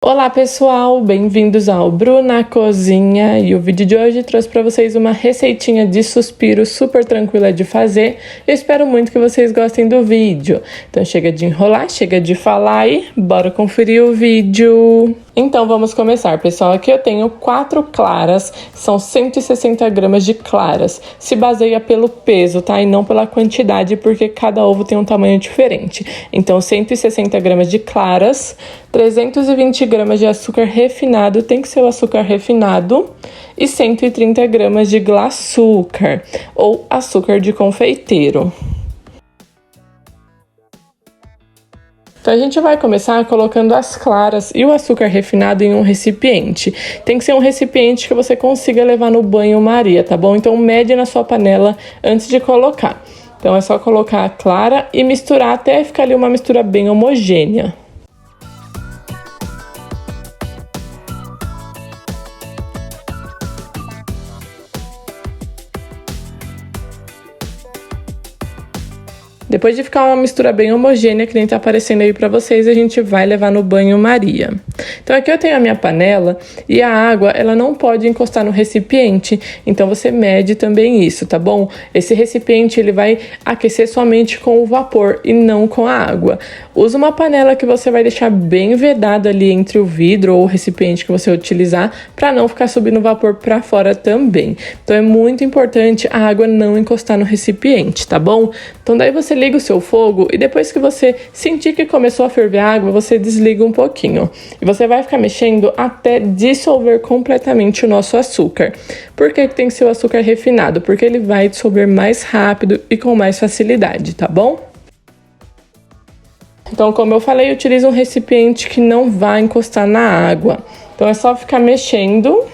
Olá pessoal, bem-vindos ao Bruna Cozinha e o vídeo de hoje trouxe para vocês uma receitinha de suspiro super tranquila de fazer. Eu espero muito que vocês gostem do vídeo. Então chega de enrolar, chega de falar e bora conferir o vídeo. Então vamos começar, pessoal. Aqui eu tenho 4 claras, são 160 gramas de claras. Se baseia pelo peso, tá? E não pela quantidade, porque cada ovo tem um tamanho diferente. Então 160 gramas de claras, 320 gramas de açúcar refinado, tem que ser o açúcar refinado, e 130 gramas de glaçúcar, ou açúcar de confeiteiro. Então a gente vai começar colocando as claras e o açúcar refinado em um recipiente. Tem que ser um recipiente que você consiga levar no banho-maria, tá bom? Então mede na sua panela antes de colocar. Então é só colocar a clara e misturar até ficar ali uma mistura bem homogênea. Depois de ficar uma mistura bem homogênea, que nem tá aparecendo aí pra vocês, a gente vai levar no banho-maria. Então aqui eu tenho a minha panela e a água, ela não pode encostar no recipiente, então você mede também isso, tá bom? Esse recipiente, ele vai aquecer somente com o vapor e não com a água. Usa uma panela que você vai deixar bem vedada ali entre o vidro ou o recipiente que você utilizar, pra não ficar subindo vapor pra fora também. Então é muito importante a água não encostar no recipiente, tá bom? Então daí você liga o seu fogo e depois que você sentir que começou a ferver a água, você desliga um pouquinho. E você vai ficar mexendo até dissolver completamente o nosso açúcar. Por que tem que ser o açúcar refinado? Porque ele vai dissolver mais rápido e com mais facilidade, tá bom? Então, como eu falei, utilize um recipiente que não vai encostar na água. Então é só ficar mexendo.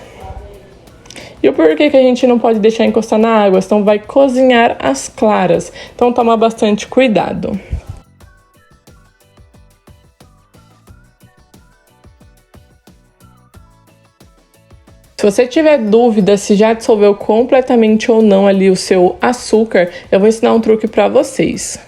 E o porquê que a gente não pode deixar encostar na água? Então vai cozinhar as claras. Então toma bastante cuidado. Se você tiver dúvida se já dissolveu completamente ou não ali o seu açúcar, eu vou ensinar um truque para vocês.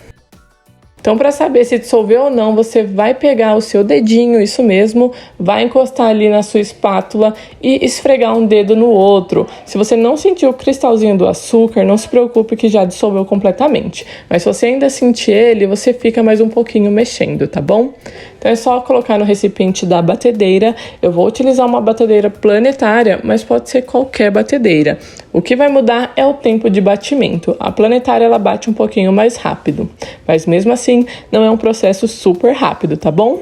Então, para saber se dissolveu ou não, você vai pegar o seu dedinho, isso mesmo, vai encostar ali na sua espátula e esfregar um dedo no outro. Se você não sentiu o cristalzinho do açúcar, não se preocupe que já dissolveu completamente. Mas se você ainda sentir ele, você fica mais um pouquinho mexendo, tá bom? Então é só colocar no recipiente da batedeira. Eu vou utilizar uma batedeira planetária, mas pode ser qualquer batedeira. O que vai mudar é o tempo de batimento. A planetária, ela bate um pouquinho mais rápido, mas mesmo assim não é um processo super rápido, tá bom?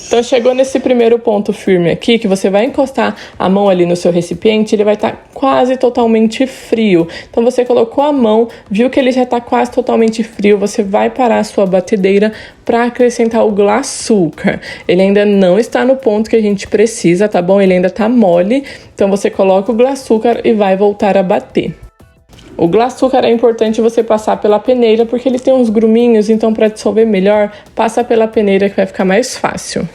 Então chegou nesse primeiro ponto firme aqui, que você vai encostar a mão ali no seu recipiente, ele vai estar quase totalmente frio. Então você colocou a mão, viu que ele já está quase totalmente frio, você vai parar a sua batedeira para acrescentar o glaçúcar. Ele ainda não está no ponto que a gente precisa, tá bom? Ele ainda está mole, então você coloca o glaçúcar e vai voltar a bater. O glaçúcar é importante você passar pela peneira, porque ele tem uns gruminhos, então para dissolver melhor, passa pela peneira que vai ficar mais fácil.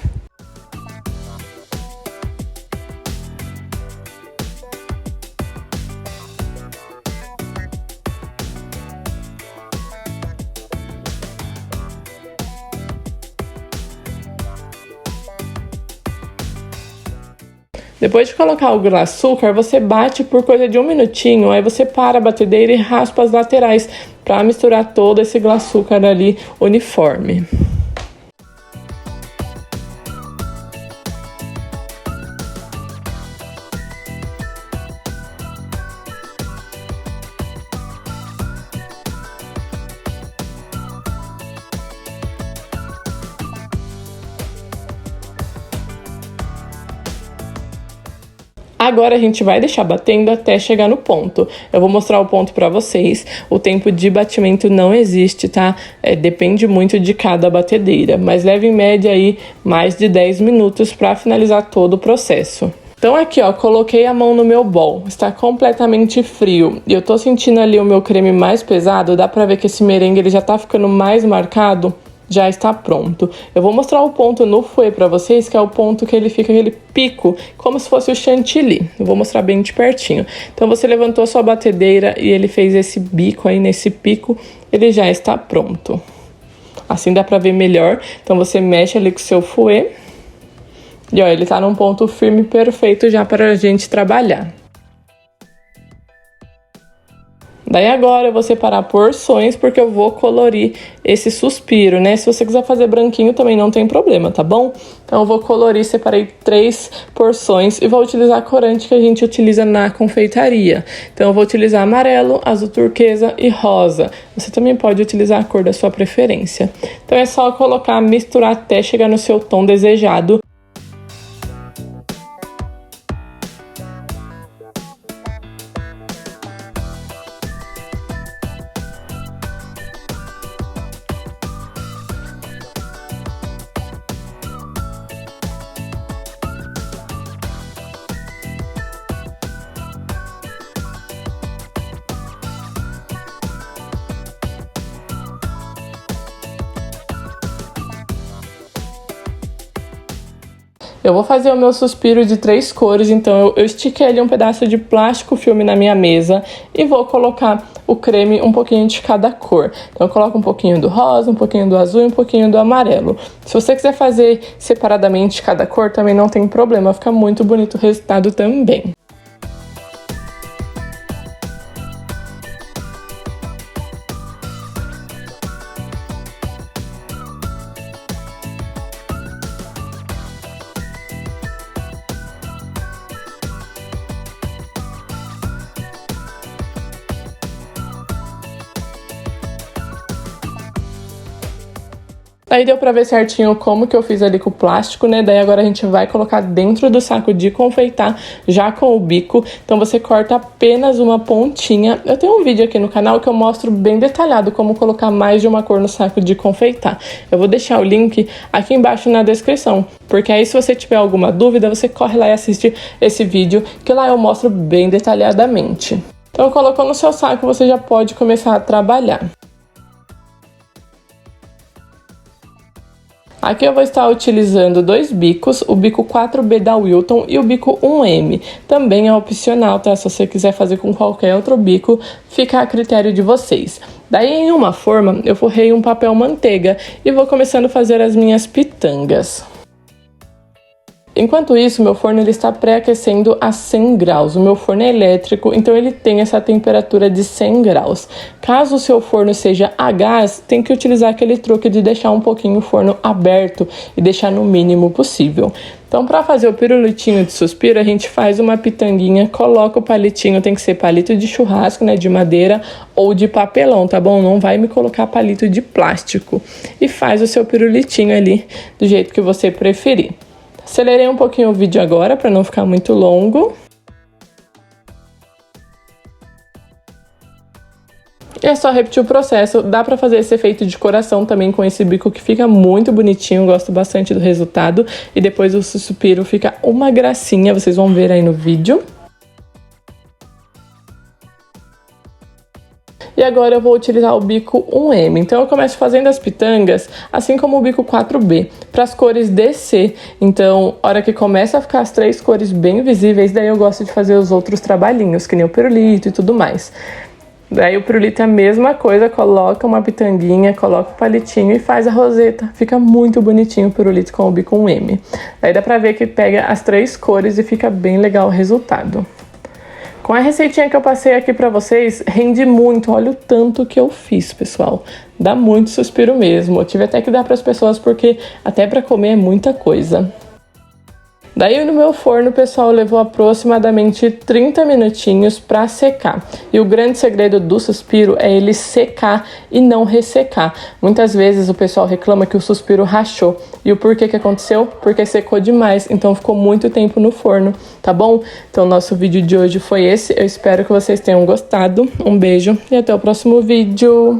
Depois de colocar o glaçúcar, você bate por coisa de 1 minutinho, aí você para a batedeira e raspa as laterais para misturar todo esse glaçúcar ali uniforme. Agora a gente vai deixar batendo até chegar no ponto. Eu vou mostrar o ponto para vocês. O tempo de batimento não existe, tá? Depende muito de cada batedeira, mas leva em média aí mais de 10 minutos para finalizar todo o processo. Então aqui, ó, coloquei a mão no meu bol, está completamente frio e eu tô sentindo ali o meu creme mais pesado, dá pra ver que esse merengue ele já tá ficando mais marcado. Já está pronto. Eu vou mostrar o ponto no fouet para vocês, que é o ponto que ele fica aquele pico, como se fosse o chantilly. Eu vou mostrar bem de pertinho. Então você levantou a sua batedeira e ele fez esse bico aí nesse pico, ele já está pronto. Assim dá pra ver melhor. Então você mexe ali com o seu fouet. E ó, ele tá num ponto firme perfeito já pra gente trabalhar. Daí agora eu vou separar porções porque eu vou colorir esse suspiro, né? Se você quiser fazer branquinho também não tem problema, tá bom? Então eu vou colorir, separei 3 porções e vou utilizar a corante que a gente utiliza na confeitaria. Então eu vou utilizar amarelo, azul turquesa e rosa. Você também pode utilizar a cor da sua preferência. Então é só colocar, misturar até chegar no seu tom desejado. Eu vou fazer o meu suspiro de 3 cores, então eu estiquei ali um pedaço de plástico filme na minha mesa e vou colocar o creme um pouquinho de cada cor. Então eu coloco um pouquinho do rosa, um pouquinho do azul e um pouquinho do amarelo. Se você quiser fazer separadamente cada cor, também não tem problema, fica muito bonito o resultado também. Aí deu pra ver certinho como que eu fiz ali com o plástico, né? Daí agora a gente vai colocar dentro do saco de confeitar, já com o bico. Então você corta apenas uma pontinha. Eu tenho um vídeo aqui no canal que eu mostro bem detalhado como colocar mais de uma cor no saco de confeitar. Eu vou deixar o link aqui embaixo na descrição, porque aí se você tiver alguma dúvida, você corre lá e assiste esse vídeo, que lá eu mostro bem detalhadamente. Então colocou no seu saco, você já pode começar a trabalhar. Aqui eu vou estar utilizando 2 bicos, o bico 4B da Wilton e o bico 1M. Também é opcional, tá? Se você quiser fazer com qualquer outro bico, fica a critério de vocês. Daí em uma forma, eu forrei um papel manteiga e vou começando a fazer as minhas pitangas. Enquanto isso, meu forno ele está pré-aquecendo a 100 graus. O meu forno é elétrico, então ele tem essa temperatura de 100 graus. Caso o seu forno seja a gás, tem que utilizar aquele truque de deixar um pouquinho o forno aberto e deixar no mínimo possível. Então, para fazer o pirulitinho de suspiro, a gente faz uma pitanguinha, coloca o palitinho, tem que ser palito de churrasco, né, de madeira ou de papelão, tá bom? Não vai me colocar palito de plástico. E faz o seu pirulitinho ali do jeito que você preferir. Acelerei um pouquinho o vídeo agora para não ficar muito longo. E é só repetir o processo. Dá para fazer esse efeito de coração também com esse bico que fica muito bonitinho. Gosto bastante do resultado. E depois o suspiro fica uma gracinha. Vocês vão ver aí no vídeo. E agora eu vou utilizar o bico 1M. Então eu começo fazendo as pitangas, assim como o bico 4B, para as cores DC. Então, a hora que começa a ficar as 3 cores bem visíveis, daí eu gosto de fazer os outros trabalhinhos, que nem o pirulito e tudo mais. Daí o pirulito é a mesma coisa, coloca uma pitanguinha, coloca o palitinho e faz a roseta. Fica muito bonitinho o pirulito com o bico 1M. Daí dá pra ver que pega as 3 cores e fica bem legal o resultado. Com a receitinha que eu passei aqui pra vocês, rende muito. Olha o tanto que eu fiz, pessoal. Dá muito suspiro mesmo. Eu tive até que dar pras pessoas porque até pra comer é muita coisa. Daí no meu forno, pessoal, levou aproximadamente 30 minutinhos para secar. E o grande segredo do suspiro é ele secar e não ressecar. Muitas vezes o pessoal reclama que o suspiro rachou. E o porquê que aconteceu? Porque secou demais, então ficou muito tempo no forno, tá bom? Então nosso vídeo de hoje foi esse. Eu espero que vocês tenham gostado. Um beijo e até o próximo vídeo.